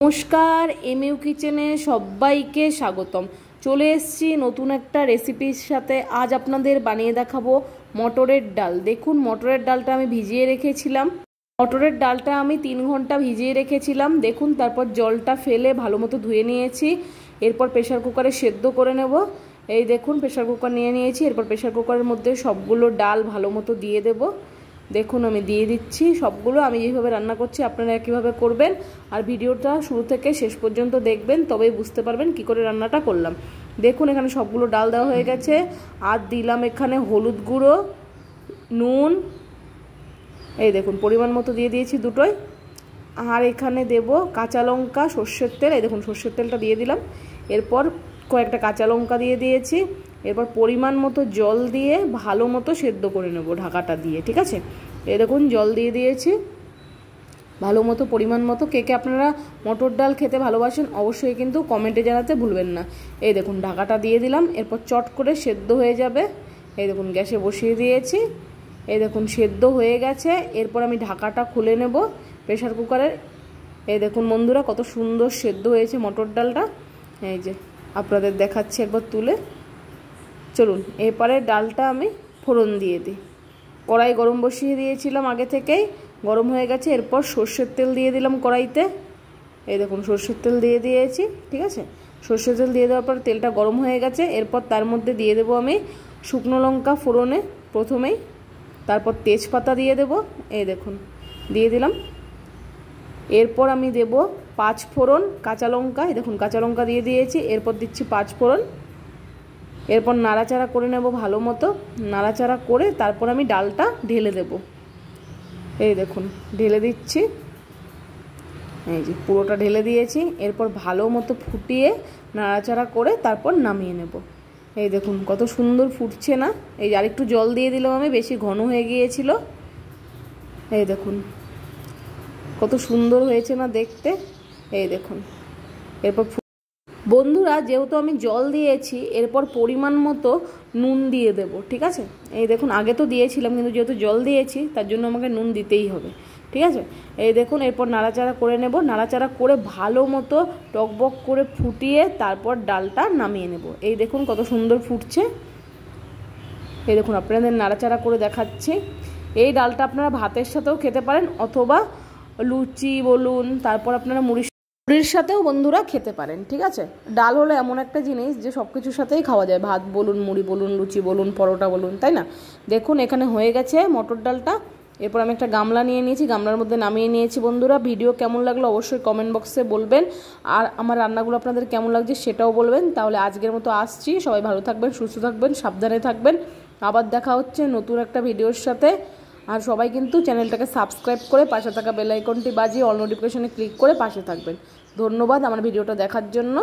নমস্কার, এমইউ কিচেনে সবাইকে স্বাগতম। চলে এসেছি নতুন একটা রেসিপির সাথে। আজ আপনাদের বানিয়ে দেখাবো মটরের ডাল। দেখুন, মটরের ডালটা আমি ভিজিয়ে রেখেছিলাম। মটরের ডালটা আমি 3 ঘন্টা ভিজিয়ে রেখেছিলাম। দেখুন, তারপর জলটা ফেলে ভালো মতো ধুয়ে নিয়েছি। এরপর প্রেশার কুকারে সেদ্ধ করে নেব। এই দেখুন, প্রেশার কুকার নিয়ে নিয়েছি। এরপর প্রেশার কুকারের মধ্যে সবগুলো ডাল ভালো মতো দিয়ে দেবো। দেখুন, আমি দিয়ে দিচ্ছি সবগুলো। আমি যেভাবে রান্না করছি আপনারা কীভাবে করবেন, আর ভিডিওটা শুরু থেকে শেষ পর্যন্ত দেখবেন, তবেই বুঝতে পারবেন কি করে রান্নাটা করলাম। দেখুন, এখানে সবগুলো ডাল দেওয়া হয়ে গেছে। আর দিলাম এখানে হলুদ গুঁড়ো, নুন, এই দেখুন পরিমাণ মতো দিয়ে দিয়েছি দুটোই। আর এখানে দেব কাঁচা লঙ্কা, সর্ষের তেল। এই দেখুন সর্ষের তেলটা দিয়ে দিলাম। এরপর কয়েকটা কাঁচা লঙ্কা দিয়ে দিয়েছি। এরপর পরিমাণ মতো জল দিয়ে ভালো মতো সেদ্ধ করে নেব ঢাকাটা দিয়ে, ঠিক আছে। এই দেখুন জল দিয়ে দিয়েছি ভালো মতো, পরিমাণ মতো। কে কে আপনারা মটর ডাল খেতে ভালোবাসেন অবশ্যই কিন্তু কমেন্টে জানাতে ভুলবেন না। এই দেখুন ঢাকাটা দিয়ে দিলাম। এরপর চট করে সেদ্ধ হয়ে যাবে। এই দেখুন গ্যাসে বসিয়ে দিয়েছি। এই দেখুন সেদ্ধ হয়ে গেছে। এরপর আমি ঢাকাটা খুলে নেব প্রেশার কুকারের। এই দেখুন বন্ধুরা, কত সুন্দর সেদ্ধ হয়েছে মটর ডালটা। এই যে আপনাদের দেখাচ্ছি একবার তুলে। চলুন এরপরে ডালটা আমি ফোড়ন দিয়ে দিই। কড়াই গরম বসিয়ে দিয়েছিলাম আগে থেকেই, গরম হয়ে গেছে। এরপর সর্ষের তেল দিয়ে দিলাম কড়াইতে। এই দেখুন সর্ষের তেল দিয়ে দিয়েছি, ঠিক আছে। সর্ষের তেল দিয়ে দেওয়ার পর তেলটা গরম হয়ে গেছে। এরপর তার মধ্যে দিয়ে দেবো আমি শুকনো লঙ্কা ফোড়নে প্রথমেই, তারপর তেজপাতা দিয়ে দেব। এই দেখুন দিয়ে দিলাম। এরপর আমি দেব 5 ফোড়ন, কাঁচা লঙ্কা। এই দেখুন কাঁচা লঙ্কা দিয়ে দিয়েছি। এরপর দিচ্ছি 5 ফোড়ন। এরপর নাড়াচাড়া করে নেব ভালো মতো। নাড়াচাড়া করে তারপর আমি ডালটা ঢেলে দেব। এই দেখুন ঢেলে দিচ্ছি। এই যে পুরোটা ঢেলে দিয়েছি। এরপর ভালো মতো ফুটিয়ে নাড়াচাড়া করে তারপর নামিয়ে নেব। এই দেখুন কত সুন্দর ফুটছে না। এই যে আরেকটু জল দিয়ে দিলাম আমি, বেশি ঘন হয়ে গিয়েছিল। এই দেখুন কত সুন্দর হয়েছে না দেখতে। এই দেখুন এরপর বন্ধুরা, যেহেতু আমি জল দিয়েছি এরপর পরিমাণ মতো নুন দিয়ে দেব, ঠিক আছে। এই দেখুন আগে তো দিয়েছিলাম, কিন্তু যেহেতু জল দিয়েছি তার জন্য আমাকে নুন দিতেই হবে, ঠিক আছে। এই দেখুন এরপর নাড়াচাড়া করে নেব। নাড়াচাড়া করে ভালো মতো টকবক করে ফুটিয়ে তারপর ডালটা নামিয়ে নেব। এই দেখুন কত সুন্দর ফুটছে। এই দেখুন আপনাদের নাড়াচাড়া করে দেখাচ্ছি। এই ডালটা আপনারা ভাতের সাথেও খেতে পারেন, অথবা লুচি বলুন, তারপর আপনারা মুড়ির সাথেও বন্ধুরা খেতে পারেন, ঠিক আছে। ডাল হলো এমন একটা জিনিস যে সব কিছুর সাথেই খাওয়া যায়, ভাত বলুন, মুড়ি বলুন, লুচি বলুন, পরোটা বলুন, তাই না। দেখুন এখানে হয়ে গেছে মটর ডালটা। এরপর আমি একটা গামলা নিয়ে নিয়েছি, গামলার মধ্যে নামিয়ে নিয়েছি। বন্ধুরা, ভিডিও কেমন লাগলো অবশ্যই কমেন্ট বক্সে বলবেন, আর আমার রান্নাগুলো আপনাদের কেমন লাগছে সেটাও বলবেন। তাহলে আজকের মতো আসছি। সবাই ভালো থাকবেন, সুস্থ থাকবেন, সাবধানে থাকবেন। আবার দেখা হচ্ছে নতুন একটা ভিডিওর সাথে। আর সবাই কিন্তু চ্যানেলটাকে সাবস্ক্রাইব করে পাশে থাকা বেল আইকনটি বাজিয়ে অল নোটিফিকেশনে ক্লিক করে পাশে থাকবেন। ধন্যবাদ আমার ভিডিওটা দেখার জন্য।